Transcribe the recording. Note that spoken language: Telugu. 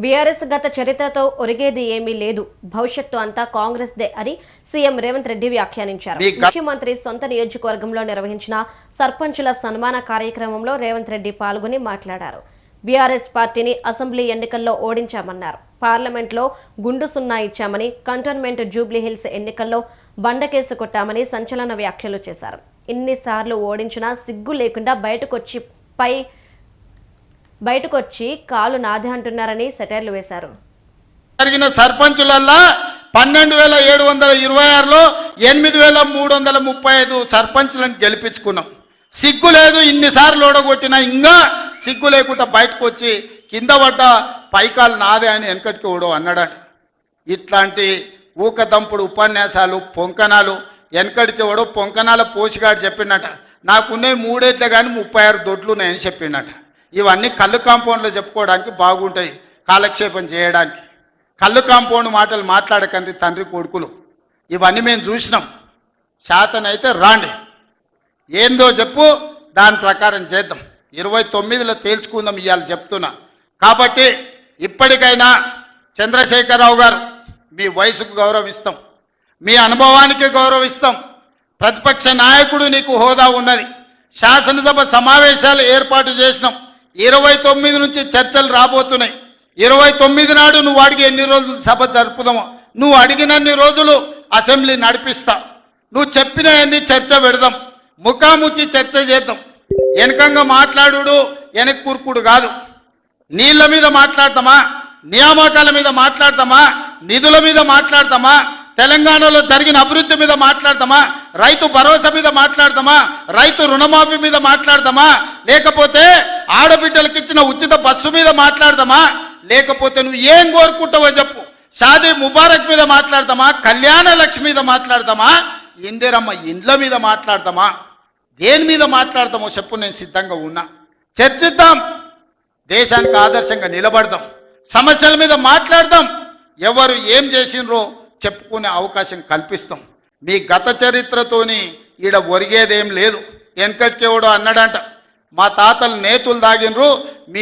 బీఆర్ఎస్ గత చరిత్రతో ఒరిగేది ఏమీ లేదు, భవిష్యత్తు అంతా కాంగ్రెస్ దే అని సీఎం రేవంత్ రెడ్డి వ్యాఖ్యానించారు. ముఖ్యమంత్రి సొంత నియోజకవర్గంలో నిర్వహించిన సర్పంచుల సన్మాన కార్యక్రమంలో రేవంత్ రెడ్డి పాల్గొని మాట్లాడారు. బీఆర్ఎస్ పార్టీని అసెంబ్లీ ఎన్నికల్లో ఓడించామన్నారు. పార్లమెంట్లో గుండు సున్నా ఇచ్చామని, కంటోన్మెంట్ జూబ్లీహిల్స్ ఎన్నికల్లో బండకేసు కొట్టామని సంచలన వ్యాఖ్యలు చేశారు. ఇన్నిసార్లు ఓడించినా సిగ్గు లేకుండా బయటకొచ్చి కాలు నాది అంటున్నారని సెటైర్లు వేశారు. జరిగిన సర్పంచులల్లా 12,726లో 8,335 సర్పంచులను గెలిపించుకున్నాం. సిగ్గు లేదు, ఇన్నిసార్లు ఓడగొట్టినా ఇంకా సిగ్గు లేకుండా బయటకు వచ్చి కింద పడ్డ పైకాలు నాదే అని వెనకటికి ఓడో అన్నాడట. ఇట్లాంటి ఊకదంపుడు ఉపన్యాసాలు పొంకనాలు వెనకడికి ఓడో పొంకనాల పోషిగాడు చెప్పినట. నాకున్నాయి 3 ఏళ్ళే కానీ 36 దొడ్లు ఉన్నాయని చెప్పినట. ఇవన్నీ కళ్ళు కాంపౌండ్లో చెప్పుకోవడానికి బాగుంటాయి, కాలక్షేపం చేయడానికి. కళ్ళు కాంపౌండ్ మాటలు మాట్లాడకండి తండ్రి కొడుకులు. ఇవన్నీ మేము చూసినాం. శాతనైతే రాండి, ఏందో చెప్పు, దాని ప్రకారం చేద్దాం. 29లో తేల్చుకుందాం ఇవాళ చెప్తున్నా. కాబట్టి ఇప్పటికైనా చంద్రశేఖరరావు గారు, మీ వయసుకు గౌరవిస్తాం, మీ అనుభవానికి గౌరవిస్తాం. ప్రతిపక్ష నాయకుడు నీకు హోదా ఉన్నది. శాసనసభ సమావేశాలు ఏర్పాటు చేసినాం. 29 నుంచి చర్చలు రాబోతున్నాయి. 29 నాడు నువ్వు అడిగి ఎన్ని రోజులు సభ జరుపుదామో, నువ్వు అడిగినన్ని రోజులు అసెంబ్లీ నడిపిస్తా. నువ్వు చెప్పిన అన్ని చర్చ పెడదాం, ముఖాముఖి చర్చ చేద్దాం. వెనకంగా మాట్లాడు వెనక కూర్పుడు కాదు. నీళ్ల మీద మాట్లాడతామా, నియామకాల మీద మాట్లాడతామా, నిధుల మీద మాట్లాడతామా, తెలంగాణలో జరిగిన అభివృద్ధి మీద మాట్లాడతామా, రైతు భరోసా మీద మాట్లాడతామా, రైతు రుణమాఫీ మీద మాట్లాడతామా, లేకపోతే ఆడబిడ్డలకు ఇచ్చిన ఉచిత బస్సు మీద మాట్లాడతామా, లేకపోతే నువ్వు ఏం కోరుకుంటావో చెప్పు, షాదీ ముబారక్ మీద మాట్లాడతామా, కళ్యాణ లక్ష్మి మీద మాట్లాడతామా, ఇందిరమ్మ ఇండ్ల మీద మాట్లాడతామా, దేని మీద మాట్లాడతామో చెప్పు, నేను సిద్ధంగా ఉన్నా. చర్చిద్దాం, దేశానికి ఆదర్శంగా నిలబడదాం, సమస్యల మీద మాట్లాడదాం, ఎవరు ఏం చేసినరో చెప్పుకునే అవకాశం కల్పిస్తాం. మీ గత చరిత్రతోని ఈడ ఒరిగేదేం లేదు. వెనకటికేవాడు అన్నాడంట, మా తాతలు నేతులు దాగినరు, మీ